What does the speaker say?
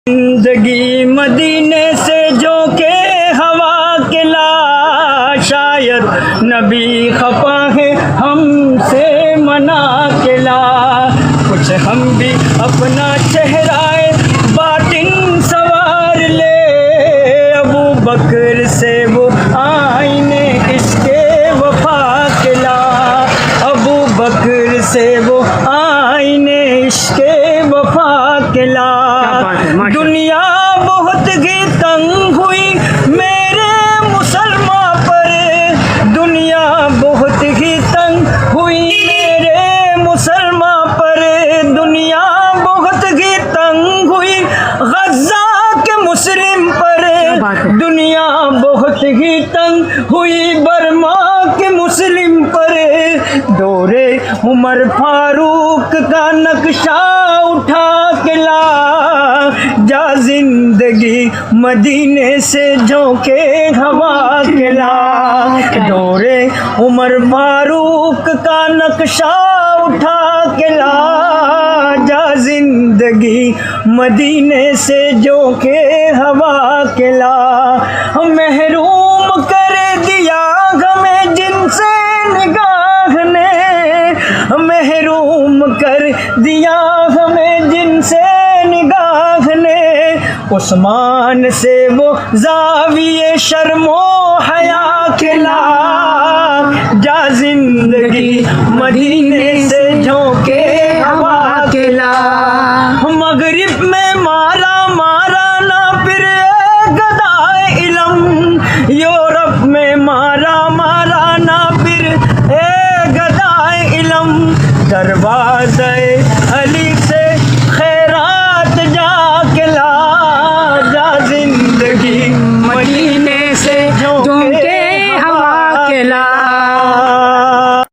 जिंदगी मदीने से जो के हवा के ला, शायद नबी खफा है हमसे मना के ला। कुछ हम भी अपना चेहराए बातिन सवार ले, अबू बकर से वो आईने इसके वफा के ला। अबू बकर से वो आईने इसके वफा के ला। दुनिया बहुत ही तंग हुई मेरे मुसलमान पर, दुनिया बहुत ही तंग हुई मेरे मुसलमान पर, दुनिया बहुत ही तंग हुई गज़ा के मुस्लिम पर, दुनिया बहुत ही तंग हुई बर्मा के मुस्लिम पर। दौरे उमर फारूक का नक्शा उठा के ला, जा जिंदगी मदीने से झोंके हवा के ला। दौरे उमर फारूक का नक्शा उठा के ला, जा जिंदगी मदीने से झोंके हवा के ला। महरूम कर दिया हमें जिनसे निगाह ने, महरूम कर दिया हमें जिनसे निगाह ने। उस्मान से वो ज़ाविये शर्मो हया खिला, जा जिंदगी मदीने से झोंके